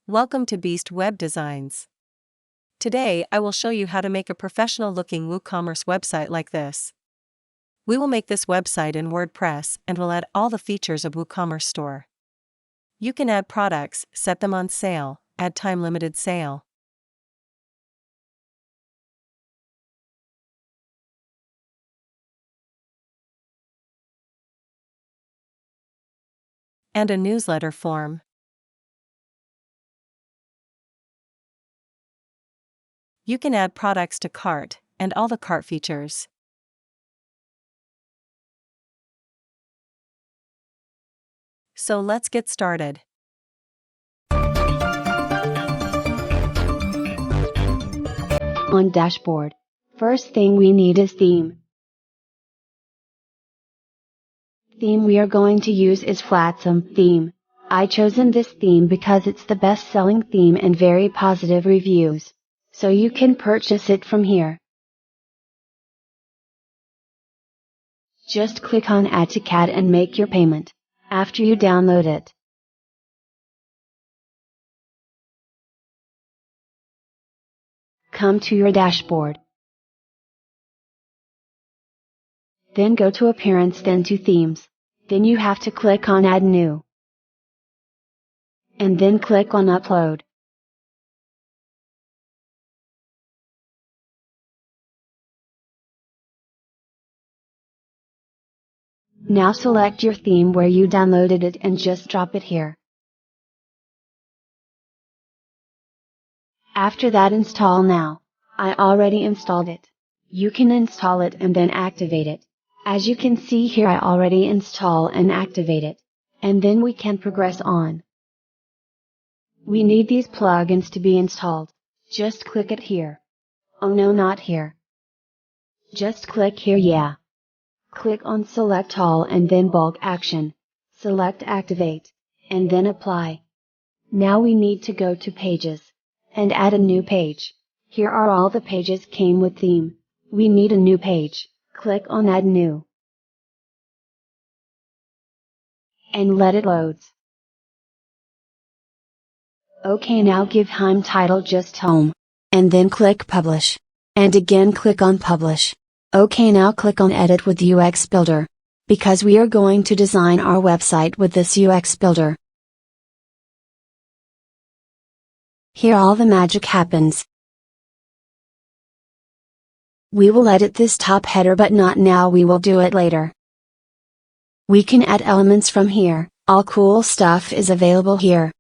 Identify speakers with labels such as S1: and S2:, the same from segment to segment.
S1: Welcome to Beast Web Designs. Today I will show you how to make a professional-looking WooCommerce website like this. We will make this website in WordPress and will add all the features of Woocommerce Store. You can add products, set them on sale, add time-limited sale, and a newsletter form. You can add products to cart, and all the cart features. So let's get started.
S2: On dashboard. First thing we need is theme. Theme we are going to use is Flatsome theme. I chosen this theme because it's the best selling theme and very positive reviews. So you can purchase it from here. Just click on Add to Cart and make your payment, after you download it. Come to your dashboard. Then go to Appearance, then to Themes. Then you have to click on Add New. And then click on Upload. Now select your theme where you downloaded it and just drop it here. After that, install now. I already installed it. You can install it and then activate it. As you can see here, I already install and activate it. And then we can progress on. We need these plugins to be installed. Just click it here. Oh no, not here. Just click here, yeah. Click on Select All and then Bulk Action. Select Activate, and then Apply. Now we need to go to Pages, and add a new page. Here are all the pages came with theme. We need a new page. Click on Add New. And let it load. Okay, now give Home title just Home. And then click Publish. And again click on Publish. Okay, now click on Edit with UX Builder. Because we are going to design our website with this UX Builder. Here all the magic happens. We will edit this top header, but not now, we will do it later. We can add elements from here, all cool stuff is available here.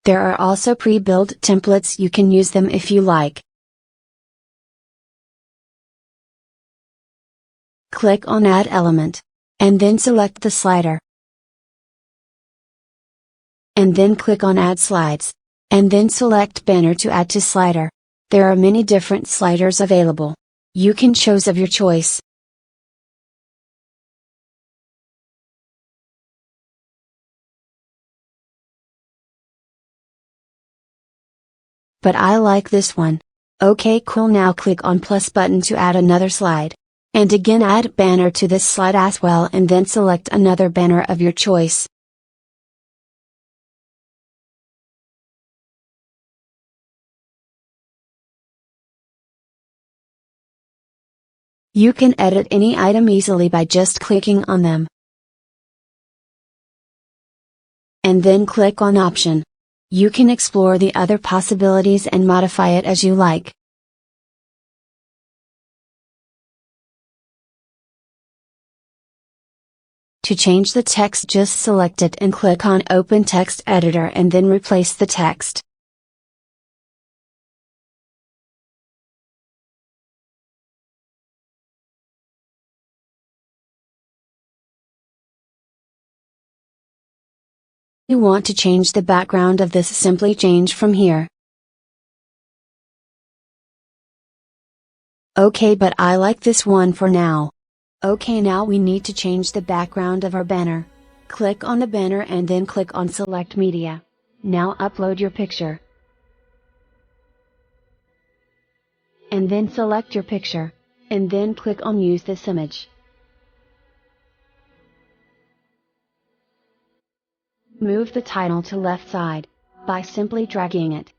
S2: There are also pre-built templates, you can use them if you like. Click on Add Element. And then select the slider. And then click on Add Slides. And then select Banner to add to slider. There are many different sliders available. You can choose of your choice. But I like this one. Okay, cool, now click on plus button to add another slide. And again add banner to this slide as well, and then select another banner of your choice. You can edit any item easily by just clicking on them. And then click on Option. You can explore the other possibilities and modify it as you like. To change the text, just select it and click on Open Text Editor and then replace the text. You want to change the background of this, simply change from here. Okay, but I like this one for now. Okay, now we need to change the background of our banner. Click on the banner and then click on Select Media. Now upload your picture. And then select your picture. And then click on Use this image. Move the title to left side by simply dragging it.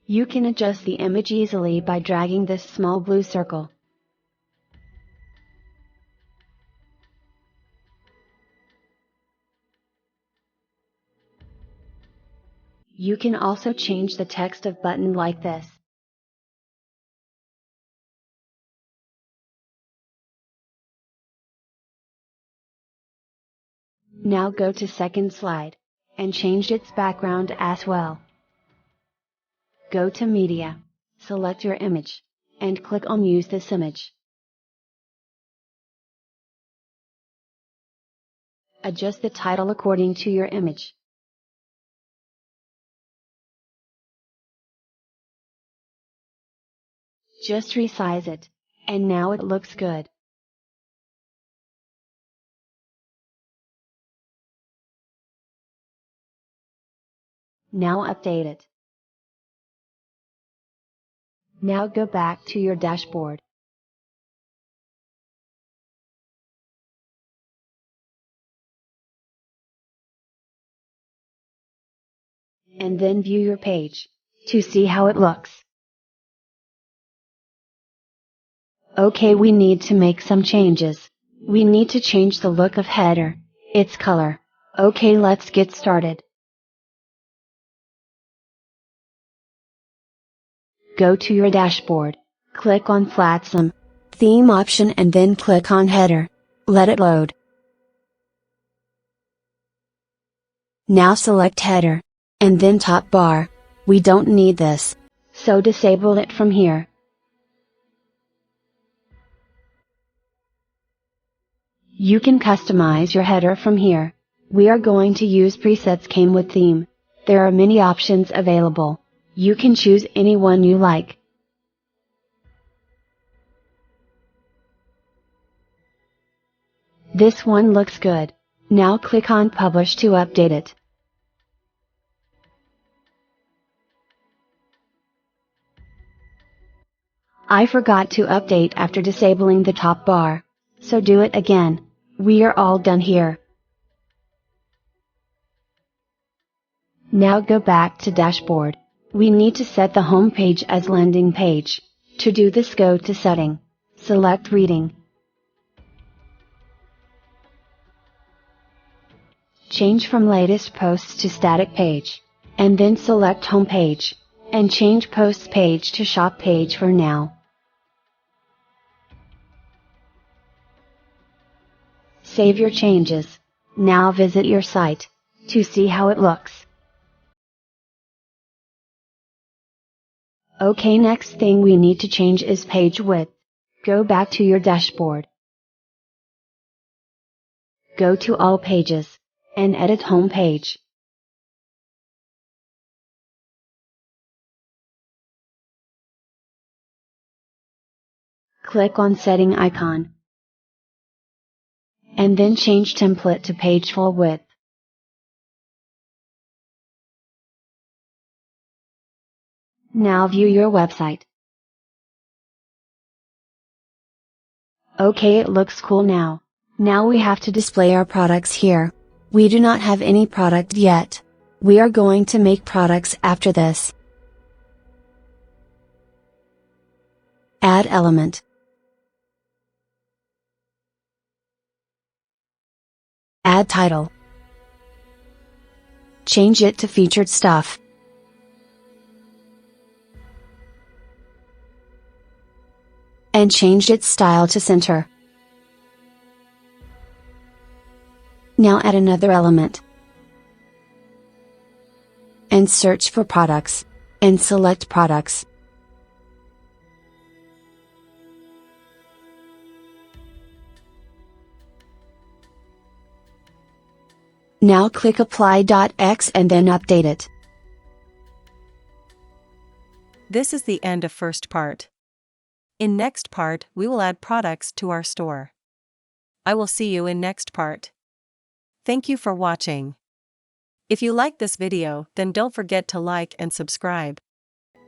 S2: You can adjust the image easily by dragging this small blue circle. You can also change the text of button like this. Now go to second slide, and change its background as well. Go to Media, select your image, and click on Use this image. Adjust the title according to your image. Just resize it, and now it looks good. Now update it. Now go back to your dashboard. And then view your page, to see how it looks. Okay, we need to make some changes. We need to change the look of header, its color. Okay, let's get started. Go to your dashboard, click on Flatsum theme option and then click on header. Let it load. Now select header, and then top bar. We don't need this, so disable it from here. You can customize your header from here. We are going to use presets came with theme. There are many options available. You can choose any one you like. This one looks good. Now click on Publish to update it. I forgot to update after disabling the top bar, so do it again. We are all done here. Now go back to dashboard. We need to set the home page as landing page. To do this, go to Setting. Select Reading. Change from latest posts to static page, and then select home page, and change posts page to shop page for now. Save your changes. Now visit your site, to see how it looks. Okay, next thing we need to change is page width. Go back to your dashboard. Go to All Pages, and edit Home Page. Click on Setting icon, and then change template to page full width. Now view your website. Okay, it looks cool now. Now we have to display our products here. We do not have any product yet. We are going to make products after this. Add element. Add title. Change it to featured stuff. And change its style to center. Now add another element. And search for products. And select products. Now click Apply.x and then update it.
S1: This is the end of first part. In next part, we will add products to our store. I will see you in next part. Thank you for watching. If you like this video, then don't forget to like and subscribe.